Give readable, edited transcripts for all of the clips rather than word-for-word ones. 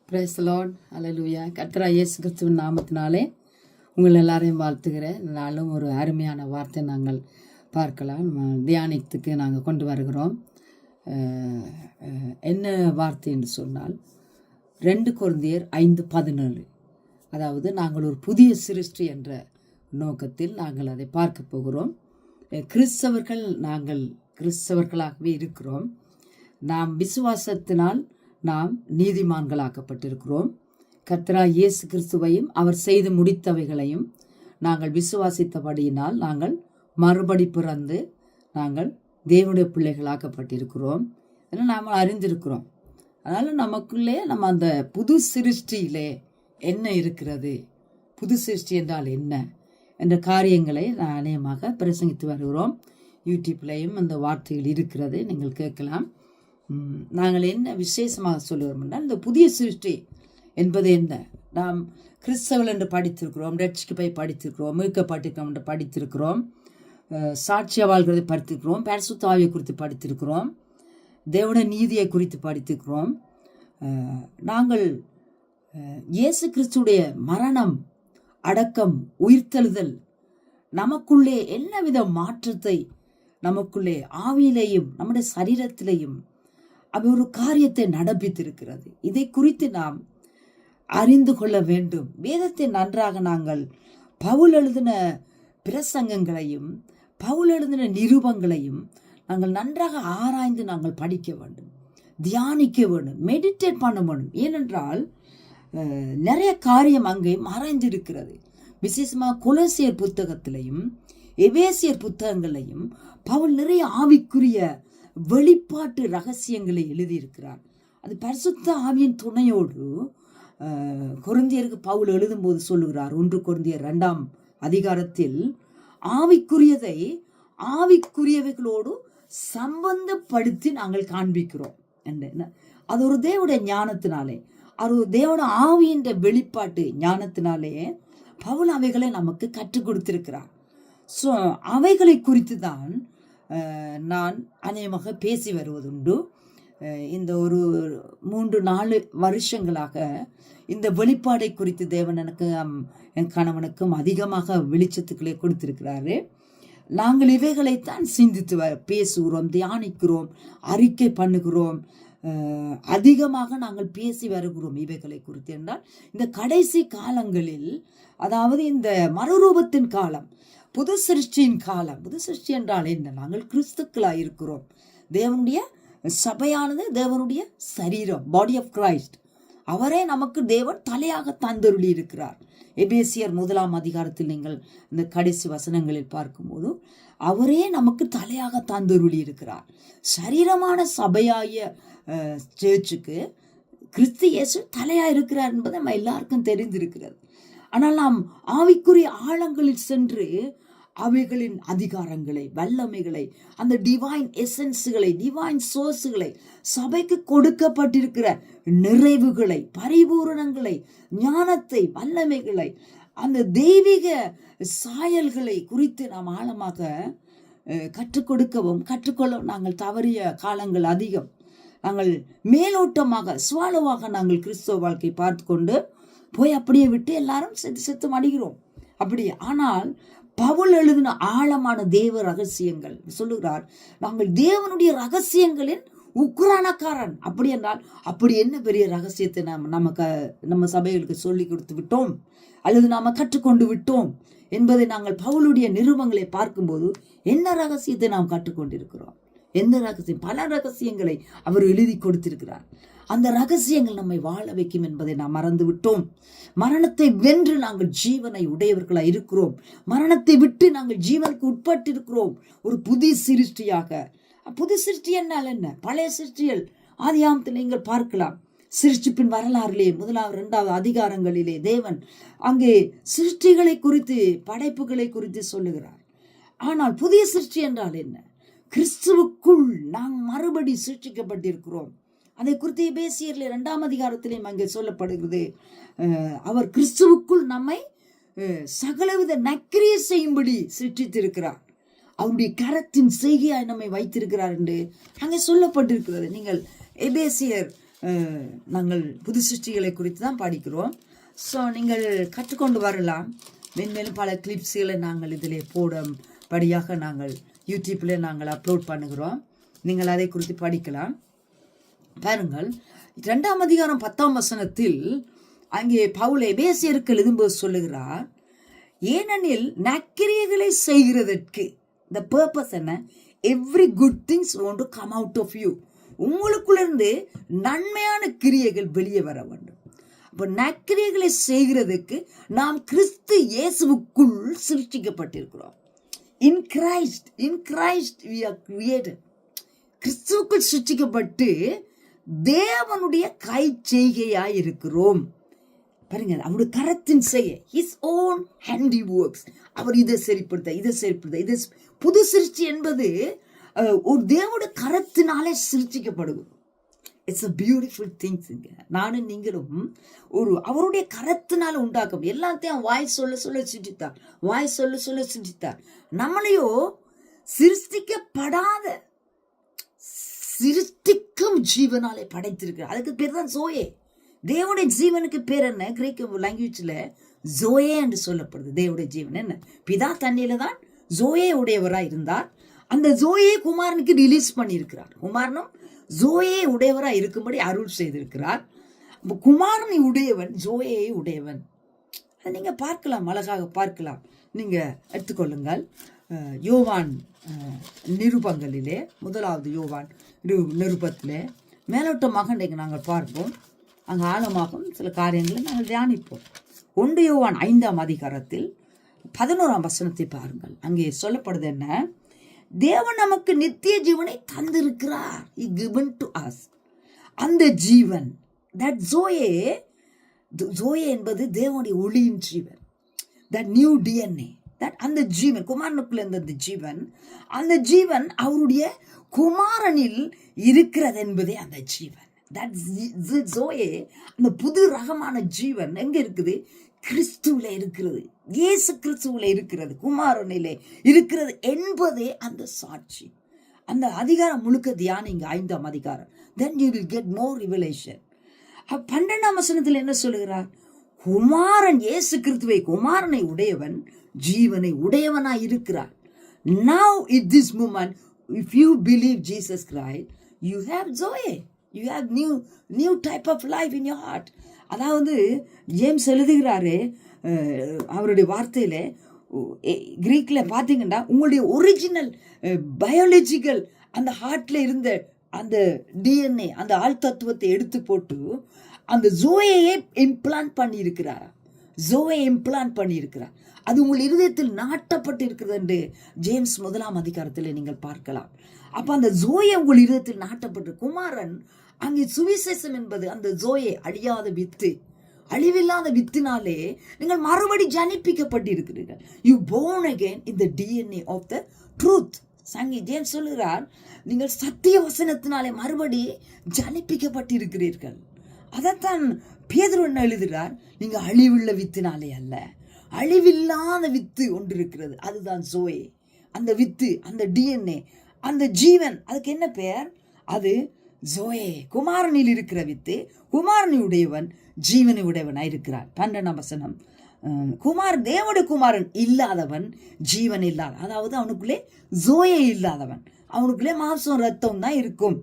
Praise the Lord. அல்லேலூயா. கர்த்தராகிய இயேசு கிறிஸ்துவின் நாமத்தினாலே உங்கள் எல்லாரையும் வாழ்த்துகிறேன். நாளும் ஒரு அருமையான வார்த்தை நாங்கள் பார்க்கலாம். தியானத்துக்கு நாங்கள் கொண்டு வருகிறோம். என்ன வார்த்தை என்று சொன்னால் 2 கொரிந்தியர் 5:17. அதாவது நாங்கள் ஒரு புதிய சிருஷ்டி என்ற நோக்கத்தில் நாங்கள் அதை பார்க்க போகிறோம். நாங்கள் கிறிஸ்தவர்களாகவே இருக்கிறோம். நாம் விசுவாசத்தினால் நாம் நீதிமான்களாக்கப்பட்டிருக்கிறோம். கர்த்தராகிய இயேசு கிறிஸ்துவையும் அவர் செய்து முடித்தவைகளையும் நாங்கள் விசுவாசித்தபடியினால் நாங்கள் மறுபடி பிறந்து நாங்கள் தேவனுடைய பிள்ளைகளாக்கப்பட்டிருக்கிறோம் என நாம் அறிந்திருக்கிறோம். அதனால் நமக்குள்ளே நம்ம அந்த புது சிருஷ்டியிலே என்ன இருக்கிறது, புது சிருஷ்டி என்றால் என்ன என்ற காரியங்களை நான் அநேகமாக பிரசங்கித்து வருகிறோம். யூடியூப்லேயும் அந்த வார்த்தைகள் இருக்கிறது, நீங்கள் கேட்கலாம். நாங்கள் என்ன விசேஷமாக சொல்லுவோம் என்றால், இந்த புதிய சிருஷ்டி என்பது என்ன? நாம் கிறிஸ்தவர்கள் என்று படித்திருக்கிறோம், ரட்சிக்கு போய் படித்திருக்கிறோம், மீட்கப்பட்டிருக்கிறோம் என்று படித்திருக்கிறோம், சாட்சிய வாழ்கிறதை படித்திருக்கிறோம், பரிசுத்த ஆவியை குறித்து படித்திருக்கிறோம், தேவனுடைய நீதியை குறித்து படித்திருக்கிறோம். நாங்கள் இயேசு கிறிஸ்துடைய மரணம், அடக்கம், உயிர்த்தெழுதல் நமக்குள்ளே என்னவித மாற்றத்தை நமக்குள்ளே ஆவியிலேயும் நம்முடைய சரீரத்திலேயும் அது ஒரு காரியத்தை நடப்பித்திருக்கிறது. இதை குறித்து நாம் அறிந்து கொள்ள வேண்டும். வேதத்தை நன்றாக நாங்கள் பவுல் எழுதின பிரசங்கங்களையும் பவுல் எழுதின நிருபங்களையும் நாங்கள் நன்றாக ஆராய்ந்து நாங்கள் படிக்க வேண்டும், தியானிக்க வேண்டும், மெடிடேட் பண்ண வேண்டும். ஏனென்றால் நிறைய காரியம் அங்கே மறைந்திருக்கிறது. விசேஷமாக கொலோசியர் புத்தகத்திலையும் எபேசியர் புத்தகங்களையும் பவுல் நிறைய ஆவிக்குரிய வெளிப்பாட்டு ரகசியங்களை எழுதியிருக்கிறார். அது பரிசுத்த ஆவியின் துணையோடு கொரிந்தியருக்கு பவுல் எழுதும்போது சொல்லுகிறார். 1 கொரிந்தியர் 2ஆம் அதிகாரத்தில் ஆவிக்குரியதை ஆவிக்குரியவைகளோடு சம்பந்தப்படுத்தி நாங்கள் காண்பிக்கிறோம். அது ஒரு தேவனுடைய ஞானத்தினாலே, அது ஒரு தேவனுடைய ஆவியின் வெளிப்பாட்டு ஞானத்தினாலே பவுல் அவைகளை நமக்கு கற்றுக் கொடுத்திருக்கிறார். ஸோ அவைகளை குறித்து தான் நான் அநேகமாக பேசி வருவதுண்டு. இந்த ஒரு 3-4 வருஷங்களாக இந்த வெளிப்பாடை குறித்து தேவன் எனக்கு என் கணவனுக்கும் அதிகமாக வெளிச்சத்துக்களை கொடுத்திருக்கிறாரு. நாங்கள் இவைகளைத்தான் சிந்தித்து பேசுகிறோம், தியானிக்கிறோம், அறிக்கை பண்ணுகிறோம், அதிகமாக நாங்கள் பேசி வருகிறோம் இவைகளை குறித்து. என்றால் இந்த கடைசி காலங்களில், அதாவது இந்த மறுரூபத்தின் காலம், புது சிருஷ்டியின் காலம். புது சிருஷ்டி என்றால் என்ன? நாங்கள் கிறிஸ்துக்களாக இருக்கிறோம். தேவனுடைய சபையானது தேவனுடைய சரீரம், பாடி ஆஃப் கிரைஸ்ட். அவரே நமக்கு தேவன் தலையாக தந்தருளி இருக்கிறார். எபேசியர் 1ஆம் அதிகாரத்தில் நீங்கள் இந்த கடைசி வசனங்களில் பார்க்கும்போது அவரே நமக்கு தலையாக தந்தருளி இருக்கிறார். சரீரமான சபையாய சேர்ச்சுக்கு கிறிஸ்து இயேசு தலையா இருக்கிறார் என்பது நம்ம எல்லாருக்கும் தெரிந்திருக்கிறது. ஆனால் நாம் ஆவிக்குரிய ஆழங்களில் சென்று அவைகளின் அதிகாரங்களை, வல்லமைகளை, அந்த டிவைன் எசன்ஸுகளை, டிவைன் சோர்ஸுகளை, சபைக்கு கொடுக்கப்பட்டிருக்கிற நிறைவுகளை, பரிபூரணங்களை, ஞானத்தை, வல்லமைகளை, அந்த தெய்வீக சாயல்களை குறித்து நாம் ஆழமாக கற்றுக் கொடுக்கவும் கற்றுக்கொள்ளவும் நாங்கள் தவறிய காலங்கள் அதிகம். நாங்கள் மேலோட்டமாக சுவாலவாக நாங்கள் கிறிஸ்தவ வாழ்க்கை பார்த்து கொண்டு போய் அப்படியே விட்டு எல்லாரும் செத்து மடிகிறோம் அப்படி. ஆனால் பவுல் எழுதின ஆழமான தேவ ரகசியங்கள் சொல்லுகிறார், நாங்கள் தேவனுடைய ரகசியங்களின் உக்ரானக்காரன். அப்படி என்றால் அப்படி என்ன பெரிய ரகசியத்தை நம்ம சபைகளுக்கு சொல்லி கொடுத்து விட்டோம் அல்லது நாம கற்றுக்கொண்டு விட்டோம் என்பதை நாங்கள் பவுலுடைய நிருபங்களை பார்க்கும்போது என்ன ரகசியத்தை நாம் கற்றுக்கொண்டிருக்கிறோம்? எந்த ரகசியம்? பல ரகசியங்களை அவர் எழுதி கொடுத்திருக்கிறார். அந்த ரகசியங்கள் நம்மை வாழ வைக்கும் என்பதை நாம் மறந்து விட்டோம். மரணத்தை வென்று நாங்கள் ஜீவனை உடையவர்களாக இருக்கிறோம். மரணத்தை விட்டு நாங்கள் ஜீவனுக்கு உட்பட்டிருக்கிறோம், ஒரு புதிய சிருஷ்டியாக. புது சிருஷ்டி என்னால் என்ன? பழைய சிருஷ்டிகள் ஆதியாகமத்தில் நீங்கள் பார்க்கலாம். சிருஷ்டிப்பின் வரலாறிலே 1ஆம் 2ஆவது அதிகாரங்களிலே தேவன் அங்கே சிருஷ்டிகளை குறித்து, படைப்புகளை குறித்து சொல்லுகிறார். ஆனால் புதிய சிருஷ்டி என்றால் என்ன? கிறிஸ்துவுக்குள் நாம் மறுபடி சிருஷ்டிக்கப்பட்டிருக்கிறோம். அதை குறித்து எபேசியர்ல 2ஆம் அதிகாரத்திலேயும் அங்கே சொல்லப்படுகிறது. அவர் கிறிஸ்துவுக்குள் நம்மை சகலவித நற்கிரியை செய்யும்படி சிருஷ்டித்திருக்கிறார். அவருடைய கரத்தின் செய்கையாய் நம்மை வைத்திருக்கிறார் என்று அங்கே சொல்லப்பட்டிருக்கிறது. நீங்கள் எபேசியர் நாங்கள் புது சிருஷ்டிகளை குறித்து தான் படிக்கிறோம். ஸோ நீங்கள் கற்றுக்கொண்டு வரலாம். மென்மேலும் பல கிளிப்ஸுகளை நாங்கள் இதில் போடும்படியாக நாங்கள் யூடியூப்பில் நாங்கள் அப்லோட் பண்ணுகிறோம். நீங்கள் அதை குறித்து படிக்கலாம். பாருங்கள், 2ஆம் அதிகாரம் 10ஆம் வசனத்தில் அங்கே பவுல் எபேசியருக்கு எழுதும்போது சொல்லுகிறார், ஏனெனில் நற்கிரியைகளை செய்கிறதற்கு the purpose என்ன, every good things want to come out of you. உங்களுக்குள்ளிருந்து நன்மையான கிரியைகள் வெளியே வர வேண்டும். அப்போ நற்கிரியைகளை செய்கிறதுக்கு நாம் கிறிஸ்து இயேசுவுக்குள் சிருஷ்டிக்கப்பட்டிருக்கிறோம். In Christ we are created. கிறிஸ்துவுக்குள் சிருஷ்டிக்கப்பட்டு தேவனுடைய கை செய்கையாய் இருக்கிறோம். பாருங்க, அவருடைய கரத்தின் செய்ய, ஹிஸ் ஓன் ஹேண்டி ஒர்க்ஸ். அவர் இதை சரிப்படுத்த புது சிருஷ்டி என்பது ஒரு தேவனுடைய கரத்தினாலே சிருஷ்டிக்கப்படுகிறது. It's a beautiful things. நானும் நீங்களும் அவருடைய கரத்தினால உண்டாக்கும். எல்லாத்தையும் வாய் சொல்ல சிருஷ்டித்தார். நம்மளையோ சிருஷ்டிக்கப்படாத சிருஷ்டிக்கும் ஜீவனாலே படைத்திருக்கிறார். அதுக்கு பேர் தான் ஜோயே. தேவனுடைய ஜீவனுக்கு பேர் என்ன? கிரேக்க லாங்குவேஜ்ல ஜோயே என்று சொல்லப்படுது. தேவனுடைய ஜீவன் என்ன? பிதா தண்ணியில தான் ஜோயே உடையவராய் இருந்தார். அந்த ஜோயே குமாரனுக்கு ரிலீஸ் பண்ணியிருக்கிறார். குமாரனும் ஜோயே உடையவராய் இருக்கும்படி அருள் செய்திருக்கிறார். குமாரனை உடையவன் ஜோயே உடையவன். அதை நீங்க பார்க்கலாம், அழகாக பார்க்கலாம். நீங்க எடுத்துக்கொள்ளுங்கள். யோவான் நிருபங்களிலே 1வது யோவான் நிருபத்திலே மேலோட்டமாக இன்றைக்கு நாங்கள் பார்ப்போம். அங்கே ஆழமாகவும் சில காரியங்களை நாங்கள் தியானிப்போம். 1 யோவான் 5ஆம் அதிகாரத்தில் 11ஆம் வசனத்தை பாருங்கள். அங்கே சொல்லப்படுது என்ன? தேவன் நமக்கு நித்திய ஜீவனை தந்திருக்கிறார். He given to us. அந்த ஜீவன், that ஜோயே என்பது தேவனுடைய ஒளியின் ஜீவன். that new DNA, that அந்த ஜீவன் குமாரனுக்குள்ள இருந்த அந்த ஜீவன் அவருடைய குமாரனில் இருக்கிறது என்பதே அந்த ஜீவன். ஜோயே, அந்த புது ரகமான ஜீவன் எங்க இருக்குது? கிறிஸ்துவில இருக்கிறது, இயேசு கிறிஸ்துவில இருக்கிறது, குமாரனிலே இருக்கிறது என்பதே அந்த சாட்சி. அந்த அதிகாரம் முழுக்க தியானிங்க, 5ஆம் அதிகாரம். then you will get more revelation. 12ஆம் வசனத்தில் என்ன சொல்லுகிறார்? குமாரன் இயேசு கிறிஸ்துவை, குமாரனை உடையவன் ஜீவனை உடையவனாய் இருக்கிறார். now in this moment, if you believe Jesus Christ, you have joy. You have new type of life in your heart. அதாவது ஜேம்ஸ் எழுதுகிறாரு அவருடைய வார்த்தையில, கிரீக்ல பார்த்தீங்கன்னா, உங்களுடைய ஒரிஜினல் பயாலஜிக்கல் அந்த ஹார்ட்ல இருந்த அந்த டிஎன்ஏ, அந்த ஆள் தத்துவத்தை எடுத்து போட்டு அந்த ஜோயையே இம்ப்ளான்ட் பண்ணியிருக்கிறார். அது உங்கள் இருதயத்தில் நாட்டப்பட்டு இருக்கிறது என்று ஜேம்ஸ் 1ஆம் அதிகாரத்தில் நீங்கள் பார்க்கலாம். அப்ப அந்த ஜோயை உங்கள் இருதயத்தில் நாட்டப்பட்டு, குமாரன் அங்கே சுவிசேஷம் என்பது அந்த ஜோயே, அழியாத வித்து, அழிவில்லாத வித்தினாலே நீங்கள் மறுபடி ஜனிப்பிக்கப்பட்டிருக்கிறீர்கள். You born again in the DNA of the truth. James சொல்லுகிறார், நீங்கள் சத்திய வசனத்தினாலே மறுபடி ஜனிப்பிக்கப்பட்டிருக்கிறீர்கள். அதைத்தான் பேதுரு என்ன எழுதுகிறார்? நீங்க அழிவுள்ள வித்தினாலே அல்ல, அழிவில்லாத வித்து ஒன்று இருக்கிறது, அதுதான் ஜோயே. அந்த வித்து, அந்த டிஎன்ஏ, அந்த ஜீவன், அதுக்கு என்ன பெயர்? அது ஜோயே. குமாரனில் இருக்கிற வித்து, குமாரனை உடையவன் ஜீவனை உடையவனாய் இருக்கிறார். 12ஆம் வசனம், தேவனுடைய குமாரன் இல்லாதவன் ஜீவன் இல்லாத, அதாவது அவனுக்குள்ளே ஜோயே இல்லாதவன், அவனுக்குள்ளே மாம்சம் ரத்தம் தான் இருக்கும்.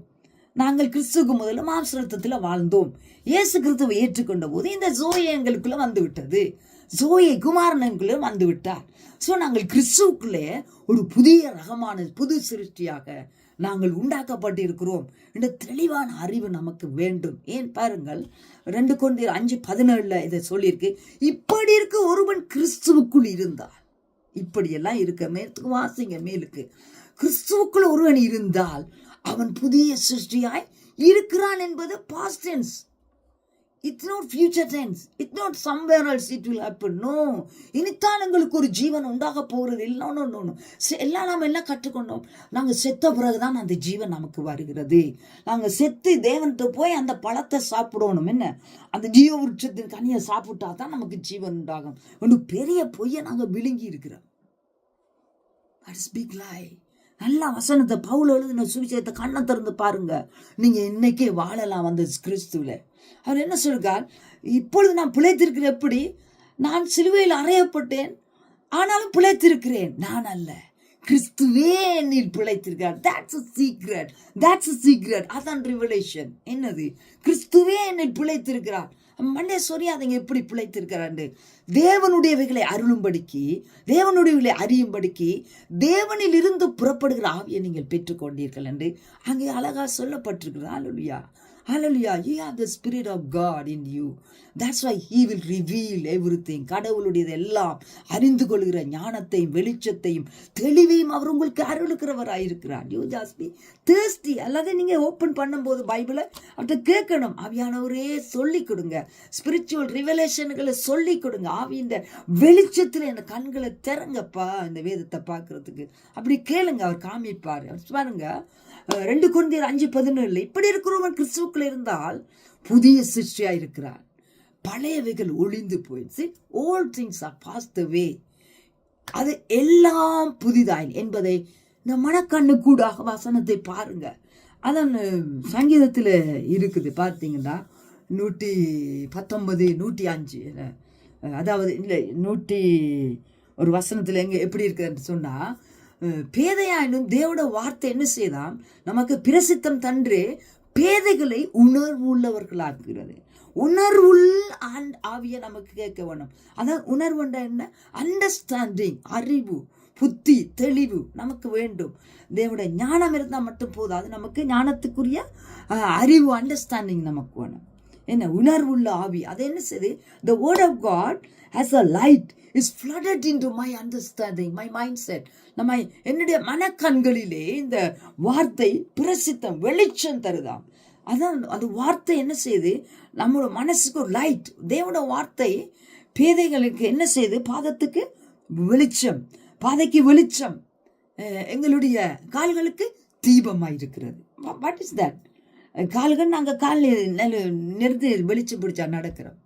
நாங்கள் கிறிஸ்துக்கு முதல்ல மாம்ச ரத்தத்தில் வாழ்ந்தோம். இயேசு கிறிஸ்துவை ஏற்றுக்கொண்ட போது இந்த ஜோயே எங்களுக்குள்ள வந்து விட்டது. ஜோயே குமாரனுக்குள்ளே வந்து விட்டார். ஸோ நாங்கள் கிறிஸ்துவுக்குள்ளே ஒரு புதிய ரகமான புது சிருஷ்டியாக நாங்கள் உண்டாக்கப்பட்டு இருக்கிறோம் என்ற தெளிவான அறிவு நமக்கு வேண்டும். ஏன் பாருங்கள், 2 கொரிந்தியர் 5:17 இதை சொல்லியிருக்கு. இப்படி இருக்க ஒருவன் கிறிஸ்துவுக்குள் இருந்தால், இப்படியெல்லாம் இருக்க மேலுக்கு வாசிங்க, மேலுக்கு கிறிஸ்துவுக்குள் ஒருவன் இருந்தால் அவன் புதிய சிருஷ்டியாய் இருக்கிறான் என்பது past tense. It's not future tense. It's not somewhere else it will happen. No. இனித்தான் எங்களுக்கு ஒரு ஜீவன் உண்டாக போகிறது இல்லை. நோ. எல்லாம் நாம் எல்லாம் கற்றுக்கொண்டோம். நாங்கள் செத்த பிறகுதான் அந்த ஜீவன் நமக்கு வருகிறது. நாங்கள் செத்து தேவன்கிட்ட போய் அந்த பழத்தை சாப்பிடணும். என்ன, அந்த ஜீவ விருட்சத்தின் கனியை சாப்பிட்டா தான் நமக்கு ஜீவன் உண்டாகும். ஒன்று பெரிய பொய்யை நாங்கள் விழுங்கி இருக்கிறோம். That's big lie. நல்லா வசனத்தை பவுல் எழுதின சுவிசேஷத்தை கண்ணை திறந்து பாருங்க, நீங்க இன்னைக்கே வாழலாம் அந்த கிறிஸ்துவில். அவர் என்ன சொல்றார்? இப்பொழுது நான் பிழைத்திருக்கிறேன். எப்படி? நான் சிலுவையில் அறையப்பட்டேன், ஆனாலும் பிழைத்திருக்கிறேன். நான் அல்ல, கிறிஸ்துவே என்னில் பிழைத்திருக்கிறார். That's a secret. That's a secret. அதான் ரிவலேஷன். என்னது? கிறிஸ்துவே என்னில் பிழைத்திருக்கிறார். மண்டே சொரியாதங்க எப்படி பிழைத்திருக்கிறாண்டு. தேவனுடையவைகளை அருளும்படிக்கு, தேவனுடையவைகளை அறியும்படிக்கு தேவனில் இருந்து புறப்படுகிற ஆவியை நீங்கள் பெற்றுக்கொண்டீர்கள் என்று அங்கே அழகா சொல்லப்பட்டிருக்கிறது. ஹல்லேலூயா, ஹல்லேலூயா. You have the spirit of God in you. That's why he will reveal everything. கடவுளுடையது எல்லாம் அறிந்து கொள்கிற ஞானத்தையும் வெளிச்சத்தையும் தெளிவையும் அவர் உங்களுக்கு அருளுக்கிறவராயிருக்கிறார். You just be thirsty. அல்லது நீங்க ஓப்பன் பண்ணும்போது பைபிளை அவர்கிட்ட கேட்கணும். ஆவியானவரே சொல்லி கொடுங்க, ஸ்பிரிச்சுவல் ரிவலேஷன்களை சொல்லி கொடுங்க. ஆவியின் வெளிச்சத்தில் இந்த கண்களை திறங்கப்பா, இந்த வேதத்தை பார்க்கறதுக்கு. அப்படி கேளுங்க, அவர் காமிப்பார். பாருங்க 2 கொரிந்தியர் 5:17, இப்படி இருக்கிறவன் கிறிஸ்துவுக்குள்ள இருந்தால் புதிய சிருஷ்டியா இருக்கிறார், பழையவைகள் ஒளிந்து போயிடுச்சு, all things are passed away, அது எல்லாம் புதிதாய் என்பதை இந்த மனக்கண்ணு கூடாக வசனத்தை பாருங்க. அதான் சங்கீதத்தில் இருக்குது. பார்த்தீங்கன்னா 119, 105, அதாவது இல்லை 100 ஒரு வசனத்தில் எங்கே எப்படி இருக்குதுன்னு சொன்னால், பேதையாயினும் தேவட வார்த்தை என்ன செய்தாம்? நமக்கு பிரசித்தம் தன்று பேதைகளை உணர்வு உள்ளவர்களாக்குகிறது. உணர்வுள் ஆவிய நமக்கு கேட்க வேணும். அதான் உணர்வுண்டா என்ன? அண்டர்ஸ்டாண்டிங், அறிவு, புத்தி, தெளிவு நமக்கு வேண்டும். தேவனுடைய ஞானம் இருந்தால் மட்டும் போதாது, நமக்கு ஞானத்துக்குரிய அறிவு, அண்டர்ஸ்டாண்டிங் நமக்கு வேணும். என்ன? உணர்வுள்ள ஆவி. அது என்ன செய்யுது? The word of God as a light is flooded into my understanding, my mindset. நம்ம என்னுடைய மனக்கண்களிலே இந்த வார்த்தை பிரசித்தம், வெளிச்சம் தருதாம். அதான் அந்த வார்த்தை என்ன செய்யுது? நம்மளோட மனசுக்கு ஒரு லைட். தேவனோட வார்த்தை பேதைகளுக்கு என்ன செய்யுது? பாதத்துக்கு வெளிச்சம், பாதைக்கு வெளிச்சம், எங்களுடைய கால்களுக்கு தீபமாய் இருக்கிறது. What is that? கால்கள் நாங்கள் காலில் நிறுத்தி வெளிச்சம் பிடிச்சா நடக்கிறோம்.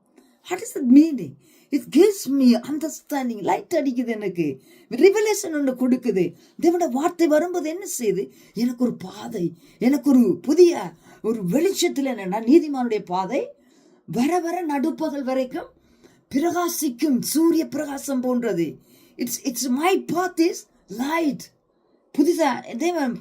What is the meaning? It gives me understanding. Light அடிக்குது, எனக்கு ரிவலேஷன் ஒன்று கொடுக்குது. தேவனோட வார்த்தை வரும்போது என்ன செய்யுது? எனக்கு ஒரு பாதை, எனக்கு ஒரு புதிய ஒரு வெளிச்சத்தில் என்னன்னா, நீதிமானுடைய பாதை வர வர நடுப்பகல் வரைக்கும் பிரகாசிக்கும் சூரிய பிரகாசம் போன்றது. It's my path is light. புதிதா தேவன்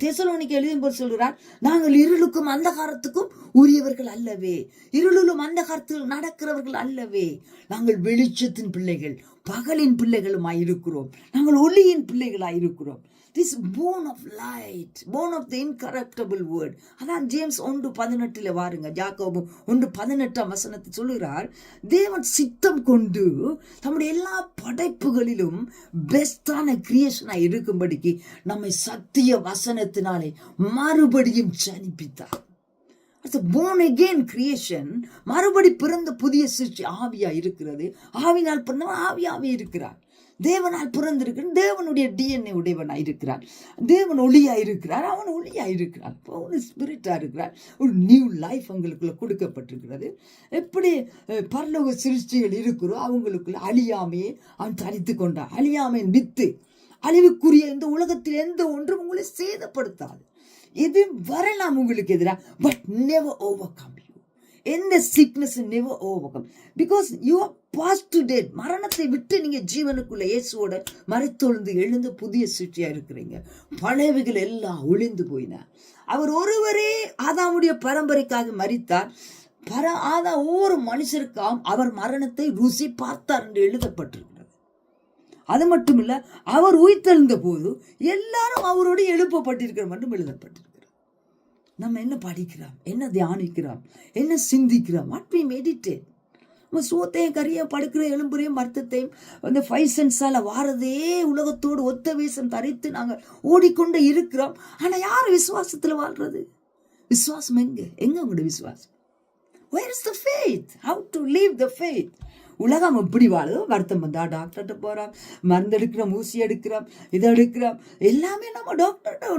தெசலோனிக்கேயர் எழுதும் போது சொல்கிறார், நாங்கள் இருளுக்கும் அந்தகாரத்துக்கும் உரியவர்கள் அல்லவே, இருளிலும் அந்தகாரத்தில் நடக்கிறவர்கள் அல்லவே, நாங்கள் வெளிச்சத்தின் பிள்ளைகள், பகலின் பிள்ளைகளுமாய் இருக்கிறோம், நாங்கள் ஒளியின் பிள்ளைகளாய் இருக்கிறோம். This born of light, born of the incorruptible word. அதான் ஜேம்ஸ் 1:18 வாருங்க. யாக்கோபு 1:18 சொல்லுகிறார், தேவன் சித்தம் கொண்டு தம்முடைய எல்லா படைப்புகளிலும் பெஸ்டான கிரியேஷனா இருக்கும்படிக்கு நம்மை சத்திய வசனத்தினாலே மறுபடியும் ஜனிப்பித்தார். born again creation, மறுபடி பிறந்த புதிய சிருஷ்டி ஆவியா இருக்கிறது. ஆவினால் பிறந்தவன் ஆவியாவே இருக்கிறார். தேவனால் பிறந்திருக்கிறான், தேவனுடைய டிஎன்ஏ உடையவனாக இருக்கிறான், தேவன் ஒளியா இருக்கிறார், அவன் ஒளியா இருக்கிறான், ஒரு ஸ்பிரிட்டா இருக்கிறார். ஒரு நியூ லைஃப் அவங்களுக்குள்ள கொடுக்கப்பட்டிருக்கிறது. எப்படி பரலோக சிருஷ்டிகள் இருக்கிறோம், அவங்களுக்குள்ள அழியாமையே அவன் தரித்து கொண்டான். அழியாமையின் வித்து, அழிவுக்குரிய இந்த உலகத்தில் எந்த ஒன்றும் உங்களை சேதப்படுத்தாது. எது வரலாம் உங்களுக்கு எதிராக, but never overcome you. எந்த sickness never overcome, because you are passed to death. மரணத்தை விட்டு நீங்க ஜீவனுக்குள்ள இயேசுவோட மரித்தொழுந்து எழுந்து புதிய சிருஷ்டியா இருக்கிறீங்க. பழையவைகள் எல்லாம் ஒளிந்து போயின. அவர் ஒருவரே ஆதாமுடைய பரம்பரைக்காக மரித்தார். ஆதா ஒவ்வொரு மனுஷருக்காம் அவர் மரணத்தை ருசி பார்த்தார் என்று எழுதப்பட்டிருக்கிறது. அது மட்டும் இல்ல, அவர் உயிர்த்தெழுந்த போது எல்லாரும் அவரோடு எழுப்பப்பட்டிருக்கிறோம் என்றும் எழுதப்பட்டிருக்கிறது. நம்ம என்ன படிக்கிறோம், என்ன தியானிக்கிறோம், என்ன சிந்திக்கிறோம்? What we meditate. நம்ம சோத்தையும் கறியும் படுக்கிற எலும்புறையும் மர்த்தத்தையும் அந்த 5 சென்ஸால் வாரதே உலகத்தோடு ஒத்த வேஷம் தரித்து நாங்கள் ஓடிக்கொண்டு இருக்கிறோம். ஆனால் யார் விசுவாசத்தில் வாழ்றது? விசுவாசம் எங்க உங்களுடைய விசுவாசம்? Where is the faith? How to live the faith? உலகம் எப்படி வாழுதோ, வருத்தம் வந்தா டாக்டர்கிட்ட போகிறோம், மருந்து எடுக்கிறோம், ஊசி எடுக்கிறோம், இதை எடுக்கிறோம், எல்லாமே நம்ம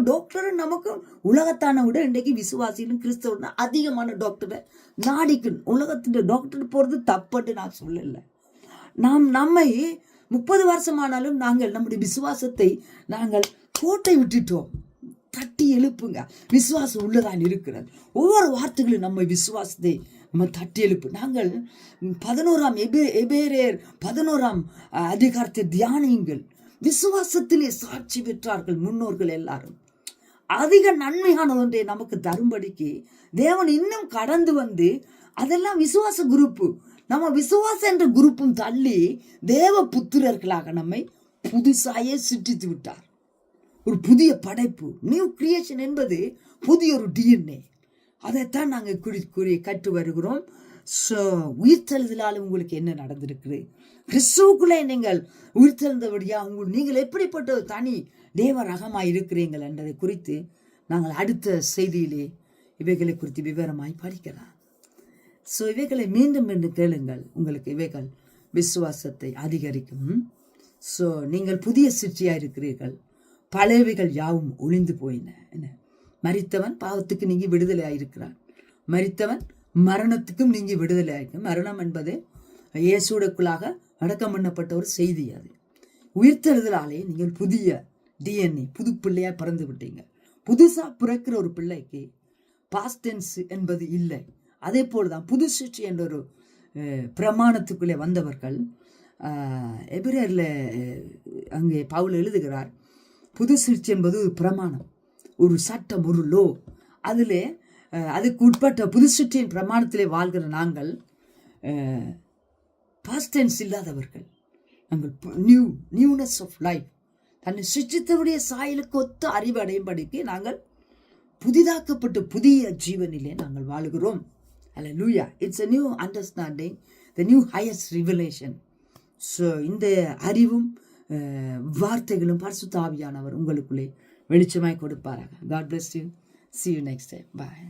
டாக்டர் நமக்கும் உலகத்தான விட இன்றைக்கு விசுவாசிகளும் கிறிஸ்தவ அதிகமான டாக்டரை நாடிக்கணும். உலகத்தின் டாக்டர் போகிறது தப்பட்டு நான் சொல்லலை. நம்மை 30 வருஷமானாலும் நாங்கள் நம்முடைய விசுவாசத்தை நாங்கள் கோட்டை விட்டுட்டோம். தட்டி எழுப்புங்க. விசுவாசம் உள்ளதான் இருக்கிறது. ஒவ்வொரு வார்த்தைகளும் நம்ம விசுவாசத்தை நம்ம தட்டி எழுப்பு. நாங்கள் 11ஆம் எபேரியர் 11ஆம் அதிகாரத்தை தியானியுங்கள். விசுவாசத்திலே சாட்சி பெற்றார்கள் முன்னோர்கள் எல்லாரும். அதிக நன்மையான ஒன்றை நமக்கு தரும்படிக்கு தேவன் இன்னும் கடந்து வந்து, அதெல்லாம் விசுவாச குரூப்பு. நம்ம விசுவாசம் என்ற குரூப்பும் தள்ளி தேவ புத்திரர்களாக நம்மை புதுசாயே சிற்றித்து விட்டார். ஒரு புதிய படைப்பு, நியூ கிரியேஷன் என்பது புதிய ஒரு டிஎன்ஏ. அதைத்தான் நாங்கள் கற்று வருகிறோம். உயிர்த்தெழுதலால் உங்களுக்கு என்ன நடந்திருக்குது? கிறிஸ்துவுக்குள்ளே நீங்கள் உயிர்த்தெழுந்தபடியா நீங்கள் எப்படிப்பட்ட ஒரு தனி தேவ ரகமாய் இருக்கிறீர்கள் என்றதை குறித்து நாங்கள் அடுத்த செய்தியிலே இவைகளை குறித்து விவரமாய் படிக்கலாம். இவைகளை மீண்டும் மீண்டும் கேளுங்கள். உங்களுக்கு இவைகள் விசுவாசத்தை அதிகரிக்கும். நீங்கள் புதிய சிற்றியா இருக்கிறீர்கள். பழையவைகள் யாவும் ஒளிந்து போயின. என்ன? மரித்தவன் பாவத்துக்கு நீங்கி விடுதலை ஆயிருக்கிறான். மரித்தவன் மரணத்துக்கும் நீங்கி விடுதலை ஆயிருக்கும். மரணம் என்பது இயேசுவுக்குள்ளாக அடக்கம் பண்ணப்பட்ட ஒரு செய்தி. அது உயிர்த்தெழுதலாலே நீங்கள் புதிய டிஎன்ஏ, புது பிள்ளையா பிறந்து விட்டீங்க. புதுசா பிறக்கிற ஒரு பிள்ளைக்கு பாஸ்ட் டென்ஸ் என்பது இல்லை. அதே போலதான் புது சிருஷ்டி என்ற ஒரு பிரமாணத்துக்குள்ளே வந்தவர்கள். எபிரேயர்ல அங்கே பவுல் எழுதுகிறார், புது சிருஷ்டி என்பது ஒரு பிரமாணம், ஒரு சட்டம், ஒரு லோ. அதிலே அதுக்கு உட்பட்ட புது சிருஷ்டியின் பிரமாணத்திலே வாழ்கிற நாங்கள் பாஸ்ட் டென்ஸ் இல்லாதவர்கள். நாங்கள் நியூனஸ் ஆஃப் லைஃப், தன்னை சிருஷ்டித்தவுடைய சாயலுக்கு ஒத்த அறிவு அடையும்படிக்கு நாங்கள் புதிதாக்கப்பட்ட புதிய ஜீவனிலே நாங்கள் வாழுகிறோம். Hallelujah. It's a new understanding, the new highest revelation. இந்த அறிவும் வார்த்தைகளும் பரிசுத்த ஆவியானவர் உங்களுக்குள்ளே வெளிச்சமாய் கொடுப்பாராக. God bless you. See you next time. Bye.